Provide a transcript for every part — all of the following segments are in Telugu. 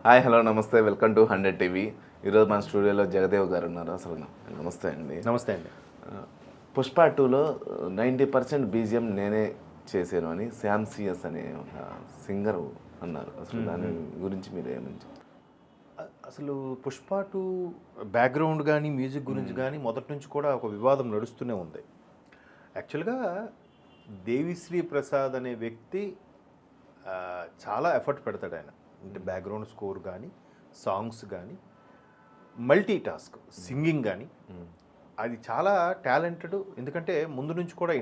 హాయ్ హలో నమస్తే వెల్కమ్ టు 100 టీవీ. ఈరోజు మన స్టూడియోలో జగదేవ్ గారు ఉన్నారు. అసలు నమస్తే అండి. నమస్తే అండి. పుష్ప 2లో 90% బీజిఎం నేనే చేశాను అని శామ్ సిఎస్ అనే ఒక సింగర్ అన్నారు. అసలు దాని గురించి మీరు ఏమని చెప్తారు? అసలు పుష్ప 2 బ్యాక్గ్రౌండ్ కానీ మ్యూజిక్ గురించి కానీ మొదటి నుంచి కూడా ఒక వివాదం నడుస్తూనే ఉంది. యాక్చువల్గా దేవిశ్రీ ప్రసాద్ అనే వ్యక్తి చాలా ఎఫర్ట్ పెడతాడు ఆయన. అంటే బ్యాక్గ్రౌండ్ స్కోర్ కానీ సాంగ్స్ కానీ మల్టీ టాస్క్ సింగింగ్ కానీ అది చాలా టాలెంటెడ్. ఎందుకంటే ముందు నుంచి కూడా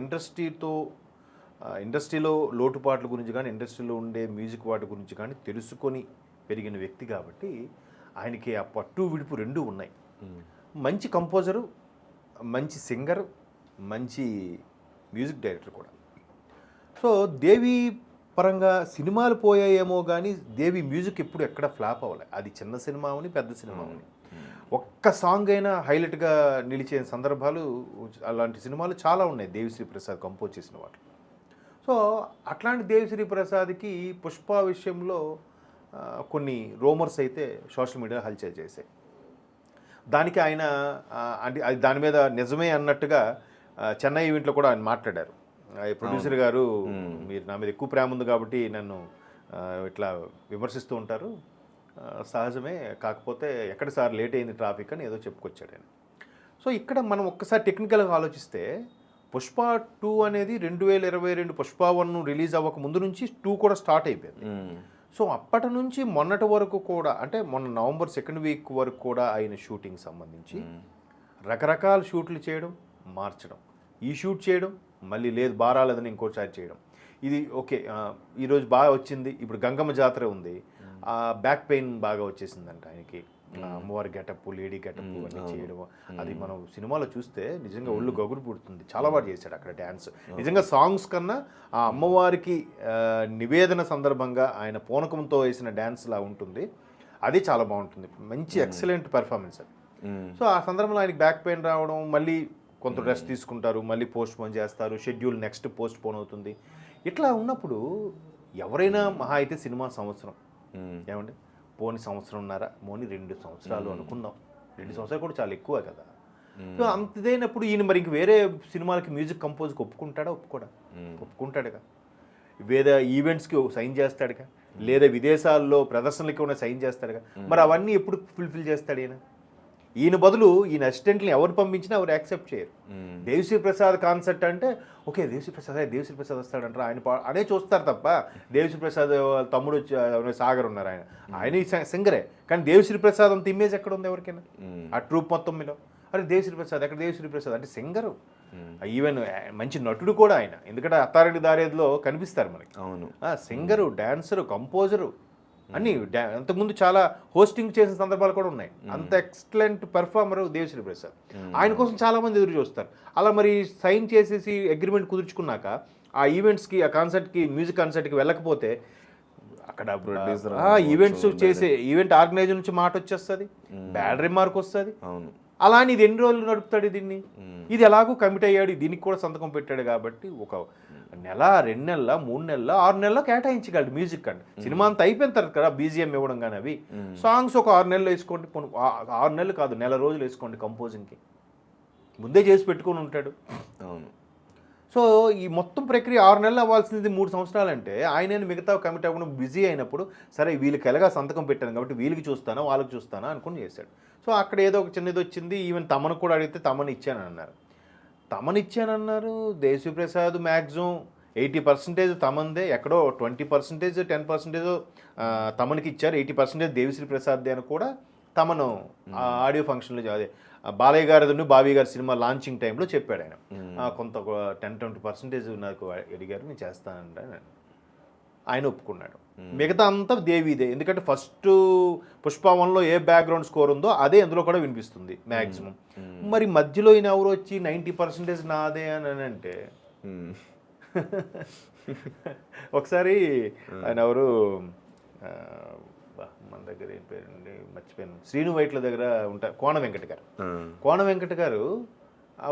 ఇండస్ట్రీలో లోటుపాట్ల గురించి కానీ ఇండస్ట్రీలో ఉండే మ్యూజిక్ వాటి గురించి కానీ తెలుసుకొని పెరిగిన వ్యక్తి కాబట్టి ఆయనకి ఆ పట్టు విడుపు రెండూ ఉన్నాయి. మంచి కంపోజరు, మంచి సింగరు, మంచి మ్యూజిక్ డైరెక్టర్ కూడా. సో దేవి పరంగా సినిమాలు పోయాయేమో కానీ దేవి మ్యూజిక్ ఎప్పుడు ఎక్కడ ఫ్లాప్ అవ్వలే. అది చిన్న సినిమా అని పెద్ద సినిమా అని ఒక్క సాంగ్ అయినా హైలైట్గా నిలిచే సందర్భాలు అలాంటి సినిమాలు చాలా ఉన్నాయి దేవిశ్రీ ప్రసాద్ కంపోజ్ చేసిన వాటి. సో అట్లాంటి దేవిశ్రీ ప్రసాద్కి పుష్ప విషయంలో కొన్ని రూమర్స్ అయితే సోషల్ మీడియా హల్చల్ చేశాయి. దానికి ఆయన అంటే అది దాని మీద నిజమే అన్నట్టుగా చెన్నై ఈవెంట్లో కూడా ఆయన మాట్లాడారు. ప్రొడ్యూసర్ గారు, మీరు నా మీద ఎక్కువ ప్రేమ ఉంది కాబట్టి నన్ను ఇట్లా విమర్శిస్తూ ఉంటారు, సహజమే, కాకపోతే ఎక్కడ సార్ లేట్ అయింది ట్రాఫిక్ అని ఏదో చెప్పుకొచ్చాడు ఆయన. సో ఇక్కడ మనం ఒక్కసారి టెక్నికల్గా ఆలోచిస్తే పుష్ప 2 అనేది 2022 పుష్ప 1 రిలీజ్ అవ్వక ముందు నుంచి 2 కూడా స్టార్ట్ అయిపోయింది. సో అప్పటి నుంచి మొన్నటి వరకు కూడా, అంటే మొన్న నవంబర్ 2nd వీక్ వరకు కూడా అయిన షూటింగ్ సంబంధించి రకరకాల షూట్లు చేయడం, మార్చడం, ఈ షూట్ చేయడం, మళ్ళీ లేదు బారాలేదని ఇంకోసారి చేయడం. ఇది ఓకే, ఈరోజు బాగా వచ్చింది, ఇప్పుడు గంగమ్మ జాతర ఉంది, బ్యాక్ పెయిన్ బాగా వచ్చేసిందంట ఆయనకి. అమ్మవారి గెటప్, లేడీ గెటప్ అన్నీ చేయడం, అది మనం సినిమాలో చూస్తే నిజంగా ఒళ్ళు గగురు పుడుతుంది. చాలా బాగా చేశాడు అక్కడ డ్యాన్స్. నిజంగా సాంగ్స్ కన్నా ఆ అమ్మవారికి నివేదన సందర్భంగా ఆయన పూనకంతో వేసిన డ్యాన్స్ లా ఉంటుంది, అది చాలా బాగుంటుంది. మంచి ఎక్సలెంట్ పెర్ఫార్మెన్స్ అది. సో ఆ సందర్భంలో ఆయనకి బ్యాక్ పెయిన్ రావడం, మళ్ళీ కొంత రెస్ట్ తీసుకుంటారు, మళ్ళీ పోస్ట్ పోన్ చేస్తారు, షెడ్యూల్ నెక్స్ట్ పోస్ట్ పోన్ అవుతుంది. ఇట్లా ఉన్నప్పుడు ఎవరైనా మహా అయితే సినిమా సంవత్సరం, ఏమండి పోని సంవత్సరంన్నర, మోని 2 సంవత్సరాలు అనుకుందాం. 2 సంవత్సరాలు కూడా చాలా ఎక్కువ కదా. సో అంతదైనప్పుడు ఈయన మరి ఇంక వేరే సినిమాలకి మ్యూజిక్ కంపోజ్కి ఒప్పుకుంటాడా? ఒప్పుకుంటాడుగా. వేరే ఈవెంట్స్కి సైన్ చేస్తాడుగా, లేదా విదేశాల్లో ప్రదర్శనలకి ఉన్న సైన్ చేస్తాడుగా. మరి అవన్నీ ఎప్పుడు ఫుల్ఫిల్ చేస్తాడు ఈయన బదులు ఈయన అసిస్టెంట్ని ఎవరు పంపించినా ఎవరు యాక్సెప్ట్ చేయరు. దేవిశ్రీ ప్రసాద్ కాన్సెప్ట్ అంటే ఓకే, దేవిశ్రీ ప్రసాద్ వస్తాడంటారు ఆయన అనే చూస్తారు తప్ప, దేవిశ్రీ ప్రసాద్ తమ్ముడు సాగర్ ఉన్నారు, ఆయన సింగరే, కానీ దేవిశ్రీ ప్రసాద్ అంత ఇమేజ్ ఎక్కడ ఉంది ఎవరికైనా ఆ ట్రూప్ మొత్తం మీద? అరే దేవిశ్రీ ప్రసాద్ ఎక్కడ? దేవిశ్రీ ప్రసాద్ అంటే సింగరు, ఈవెన్ మంచి నటుడు కూడా ఆయన. ఎందుకంటే అత్తారెడ్డి దారేదిలో కనిపిస్తారు మనకి. అవును, సింగరు, డాన్సరు, కంపోజరు అన్నీ. అంతకుముందు చాలా హోస్టింగ్ చేసిన సందర్భాలు కూడా ఉన్నాయి. అంత ఎక్సలెంట్ పెర్ఫార్మర్ దేవిశ్రీ ప్రసాద్. ఆయన కోసం చాలామంది ఎదురు చూస్తారు. అలా మరి సైన్ చేసేసి అగ్రిమెంట్ కుదుర్చుకున్నాక ఆ ఈవెంట్స్కి, ఆ కాన్సర్ట్కి, మ్యూజిక్ కాన్సర్ట్కి వెళ్ళకపోతే అక్కడ ప్రొడ్యూసర్ ఈవెంట్స్ చేసే ఈవెంట్ ఆర్గనైజర్ నుంచి మాట వచ్చేస్తుంది, బ్యాడ్ రిమార్క్ వస్తుంది. అలా అని ఇది ఎన్ని రోజులు నడుపుతాడు దీన్ని? ఇది ఎలాగో కమిట్ అయ్యాడు, దీనికి కూడా సంతకం పెట్టాడు కాబట్టి ఒక నెల, 2 నెలల, 3 నెలల, 6 నెలల కేటాయించగలడు మ్యూజిక్. అంటే సినిమా అంతా అయిపోయిన తర్వాత కదా బీజిఎం ఇవ్వడం. కానీ అవి సాంగ్స్ ఒక 6 నెలలు వేసుకోండి, 6 నెలలు కాదు, నెల రోజులు వేసుకోండి. కంపోజింగ్కి ముందే చేసి పెట్టుకొని ఉంటాడు. అవును. సో ఈ మొత్తం ప్రక్రియ 6 నెలలు అవ్వాల్సింది 3 సంవత్సరాలు అంటే ఆయన మిగతా కమిట్ అవ్వడం బిజీ అయినప్పుడు, సరే వీళ్ళకి ఎలాగా సంతకం పెట్టాను కాబట్టి వీళ్ళకి చూస్తానా వాళ్ళకి చూస్తానా అనుకుని చేశాడు. సో అక్కడ ఏదో ఒక చిన్నది వచ్చింది. ఈవెన్ తమను కూడా అడిగితే తమను ఇచ్చానన్నారు. దేవిశ్రీ ప్రసాద్ మ్యాక్సిమం 80% తమందే, ఎక్కడో 20%, 10% తమనికి ఇచ్చారు, 80% దేవిశ్రీ ప్రసాద్దే అని కూడా తమను ఆడియో ఫంక్షన్లో, అదే బాలయ్య గారి బాబీ గారి సినిమా లాంచింగ్ టైంలో చెప్పాడు ఆయన. కొంత 10-20% నాకు అడిగారు, నేను చేస్తానండి, ఆయన ఒప్పుకున్నాడు. మిగతా అంతా దేవిదే. ఎందుకంటే ఫస్ట్ పుష్ప 1లో ఏ బ్యాక్గ్రౌండ్ స్కోర్ ఉందో అదే అందులో కూడా వినిపిస్తుంది మ్యాక్సిమం. మరి మధ్యలో ఈయన ఎవరు వచ్చి 90% నాదే అని అంటే ఒకసారి ఆయన ఎవరు, మన దగ్గర ఏం పేరండి మర్చిపోయాను, శ్రీను వైట్ల దగ్గర ఉంటారు, కోన వెంకట గారు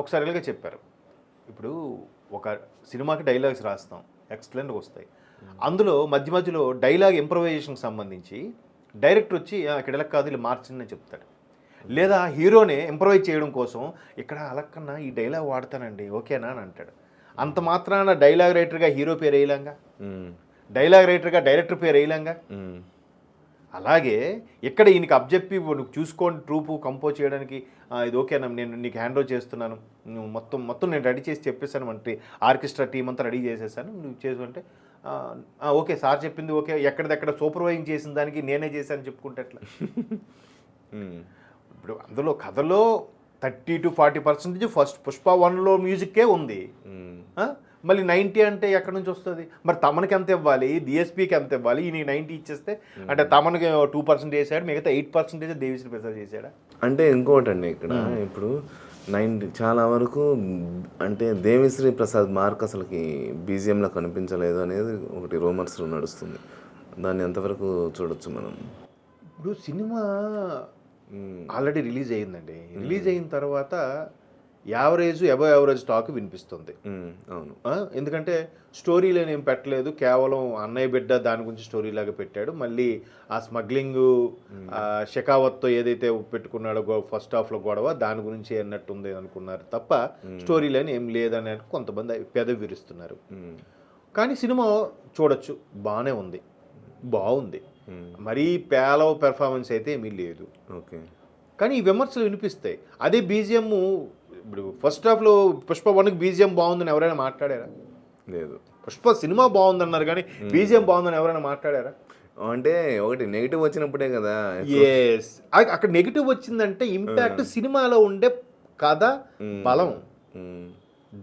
ఒకసారి ఇలాగే చెప్పారు. ఇప్పుడు ఒక సినిమాకి డైలాగ్స్ రాస్తాం, ఎక్సలెంట్గా వస్తాయి. అందులో మధ్య మధ్యలో డైలాగ్ ఇంప్రవైజేషన్కి సంబంధించి డైరెక్టర్ వచ్చి ఇక్కడ ఎలా కాదు ఇలా మార్చండి అని చెప్తాడు. లేదా హీరోనే ఇంప్రవైజ్ చేయడం కోసం ఇక్కడ అలా కన్నా ఈ డైలాగ్ వాడతానండి ఓకేనా అని అంటాడు. అంత మాత్రాన డైలాగ్ రైటర్గా హీరో పేరు వేయలేంగా, డైలాగ్ రైటర్గా డైరెక్టర్ పేరు వేయలేంగా. అలాగే ఇక్కడ ఈయనకి అబ్జెక్టివ్ నువ్వు చూసుకోండి ట్రూపు కంపోజ్ చేయడానికి ఇది ఓకేనా, నేను నీకు హ్యాండ్ ఓవర్ చేస్తున్నాను, నువ్వు మొత్తం నేను రెడీ చేసి చెప్పేశాను అంటే ఆర్కెస్ట్రా టీం అంతా రెడీ చేసేసాను, నువ్వు చేసుకుంటే ఓకే సార్ చెప్పింది ఓకే, ఎక్కడిదెక్కడ సూపర్వైజింగ్ చేసిన దానికి నేనే చేశాను చెప్పుకుంటే ఎట్లా. ఇప్పుడు అందులో కథలో 30 to 40% ఫస్ట్ పుష్ప 1లో మ్యూజిక్కే ఉంది. మళ్ళీ 90 అంటే ఎక్కడి నుంచి వస్తుంది? మరి తమనికి ఎంత ఇవ్వాలి, డిఎస్పీకి ఎంత ఇవ్వాలి? ఈ 90 ఇచ్చేస్తే అంటే తమనికి 2% వేసాడు, మిగతా 8% దేవిశ్రీ ప్రసాద్ చేశాడా? అంటే ఇంకోటి అండి ఇక్కడ ఇప్పుడు 90 చాలా వరకు అంటే దేవిశ్రీ ప్రసాద్ మార్క్ అసలుకి బీజిఎంలో కనిపించలేదు అనేది ఒకటి రూమర్స్ నడుస్తుంది. దాన్ని ఎంతవరకు చూడొచ్చు మనం? ఇప్పుడు సినిమా ఆల్రెడీ రిలీజ్ అయ్యిందండి. రిలీజ్ అయిన తర్వాత యావరేజ్ అబవ్ యావరేజ్ టాక్ వినిపిస్తుంది. అవును, ఎందుకంటే స్టోరీలను ఏం పెట్టలేదు, కేవలం అన్నయ్య బిడ్డ దాని గురించి స్టోరీ లాగా పెట్టాడు. మళ్ళీ ఆ స్మగ్లింగ్ షెకావత్తో ఏదైతే పెట్టుకున్నాడో ఫస్ట్ హాఫ్లో గొడవ దాని గురించి అన్నట్టుంది అనుకున్నారు తప్ప స్టోరీ లైన్ ఏం లేదని కొంతమంది పెదవి విరుస్తున్నారు. కానీ సినిమా చూడొచ్చు, బాగానే ఉంది, బాగుంది, మరీ పేలవ పెర్ఫార్మెన్స్ అయితే ఏమీ లేదు. ఓకే, కానీ ఈ విమర్శలు వినిపిస్తాయి. అదే బీజిఎం ఇప్పుడు ఫస్ట్ హాఫ్లో పుష్ప 1కి బీజిఎం బాగుందని ఎవరైనా మాట్లాడారా? లేదు. పుష్ప సినిమా బాగుందన్నారు కానీ బీజిఎం బాగుందని ఎవరైనా మాట్లాడారా? అంటే ఒకటి నెగిటివ్ వచ్చినప్పుడే కదా. ఎస్, అక్కడ నెగిటివ్ వచ్చిందంటే ఇంపాక్ట్ సినిమాలో ఉండే కథ బలం,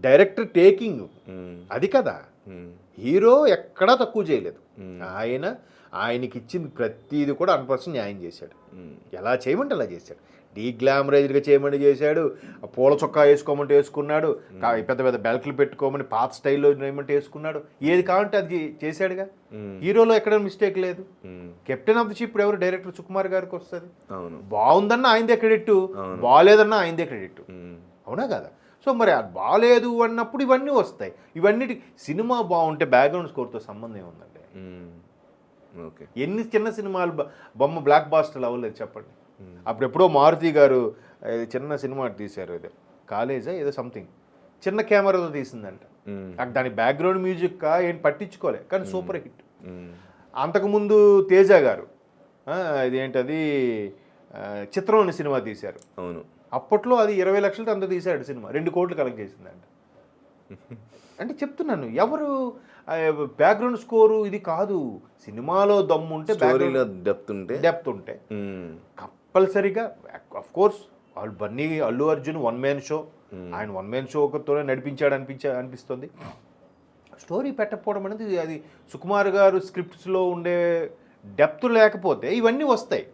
డైరెక్టర్ టేకింగ్, అది కదా. హీరో ఎక్కడా తక్కువ చేయలేదు. ఆయనకి ఇచ్చింది ప్రతిది కూడా 100% న్యాయం చేశాడు. ఎలా చేయమంటే అలా చేశాడు. డీగ్లామరైజ్డ్గా చేయమని చేశాడు, పూల చొక్కా వేసుకోమంటే వేసుకున్నాడు, పెద్ద పెద్ద బెల్ట్లు పెట్టుకోమని పాత స్టైల్లో ఏమంటే వేసుకున్నాడు, ఏది కావాలంటే అది చేశాడుగా. హీరోలో ఎక్కడ మిస్టేక్ లేదు. కెప్టెన్ ఆఫ్ ది షిప్ ఎవరు? డైరెక్టర్ సుకుమార్ గారికి వస్తుంది. బాగుందన్నా ఆయనదే క్రెడిట్, బాగాలేదన్నా ఆయనదే క్రెడిట్, అవునా కదా? సో మరి అది బాగాలేదు అన్నప్పుడు ఇవన్నీ వస్తాయి. ఇవన్నీ సినిమా బాగుంటే బ్యాక్గ్రౌండ్ స్కోర్తో సంబంధం ఏముందండి? ఓకే, ఎన్ని చిన్న సినిమాలు బొమ్మ బ్లాక్ బాస్టర్లు అవ్వలేదు చెప్పండి. అప్పుడెప్పుడో మారుతి గారు చిన్న సినిమా తీశారు, ఏదో కాలేజా ఏదో సంథింగ్, చిన్న కెమెరాతో తీసిందంట. దాని బ్యాక్గ్రౌండ్ మ్యూజిక్ ఏం పట్టించుకోలే, కానీ సూపర్ హిట్. అంతకుముందు తేజ గారు ఇదేంటది చిత్రం అనే సినిమా తీశారు. అవును, అప్పట్లో అది 20 లక్షలతో అంత తీశాడు సినిమా, 2 కోట్లు కలెక్ట్ చేసిందంట. అంటే చెప్తున్నాను, ఎవరు బ్యాక్గ్రౌండ్ స్కోరు ఇది కాదు, సినిమాలో దమ్ము ఉంటే డెప్త్ ఉంటే కంపల్సరీగా of course Allu Arjun 1 man show, ఆయన 1 man షోతోనే నడిపించాడు అనిపిస్తుంది. స్టోరీ పెట్టకపోవడం అనేది అది సుకుమార్ గారు స్క్రిప్ట్స్లో ఉండే డెప్త్ లేకపోతే ఇవన్నీ వస్తాయి.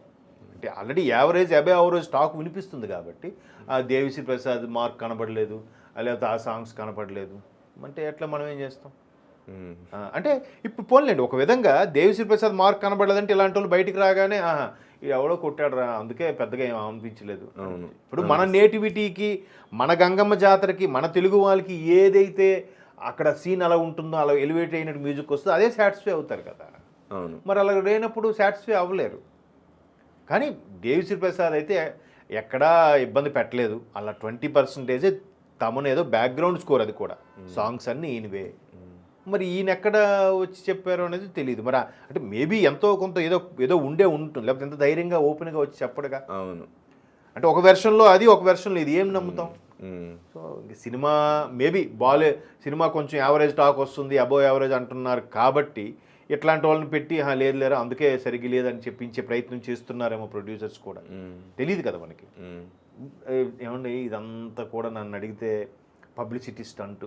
అంటే already average above average talk వినిపిస్తుంది కాబట్టి దేవిశ్రీ ప్రసాద్ మార్క్ కనపడలేదు, లేకపోతే ఆ సాంగ్స్ కనపడలేదు అంటే ఎట్లా మనం ఏం చేస్తాం? అంటే ఇప్పుడు పోన్లేండి, ఒక విధంగా దేవిశ్రీ ప్రసాద్ మార్క్ కనబడలేదంటే ఇలాంటి వాళ్ళు బయటికి రాగానే ఇది ఎవడో కొట్టాడు రా అందుకే పెద్దగా ఏం అనిపించలేదు. ఇప్పుడు మన నేటివిటీకి, మన గంగమ్మ జాతరకి, మన తెలుగు వాళ్ళకి ఏదైతే అక్కడ సీన్ అలా ఉంటుందో అలా ఎలివేట్ అయినట్టు మ్యూజిక్ వస్తుందో అదే సాటిస్ఫై అవుతారు కదా. మరి అలా లేనప్పుడు సాటిస్ఫై అవ్వలేరు. కానీ దేవిశ్రీ ప్రసాద్ అయితే ఎక్కడా ఇబ్బంది పెట్టలేదు. అలా 20% తమనేదో బ్యాక్గ్రౌండ్ స్కోర్, అది కూడా సాంగ్స్ అన్నీ ఈయనవే. మరి ఈయన ఎక్కడ వచ్చి చెప్పారో అనేది తెలియదు. మరి అంటే మేబీ ఎంతో కొంత ఏదో ఉంటుంది, లేకపోతే ఎంత ధైర్యంగా ఓపెన్గా వచ్చి చెప్పడుగా. అవును, అంటే ఒక వెర్షన్లో అది, ఒక వెర్షన్లో ఇది, ఏం నమ్ముతాం? సో సినిమా మేబీ సినిమా కొంచెం యావరేజ్ టాక్ వస్తుంది, అబోవ్ యావరేజ్ అంటున్నారు కాబట్టి ఇట్లాంటి వాళ్ళని పెట్టి లేదు లేరా అందుకే సరిగ్గా లేదని చెప్పించే ప్రయత్నం చేస్తున్నారేమో ప్రొడ్యూసర్స్ కూడా. తెలియదు కదా మనకి. ఏమండి ఇదంతా కూడా నన్ను అడిగితే పబ్లిసిటీ స్టంట్,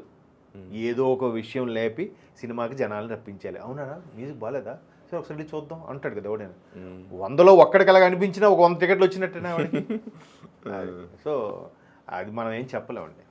ఏదో ఒక విషయం లేపి సినిమాకి జనాలను రప్పించాలి. అవునా మ్యూజిక్ బాగాలేదా, సరే ఒకసారి చూద్దాం అంటాడు కదా ఎవడైనా. 100లో ఒక్కడికి అలాగ అనిపించినా ఒక 100 టికెట్లు వచ్చినట్టేనా వాడికి. సో అది మనం ఏం చెప్పలేమండి.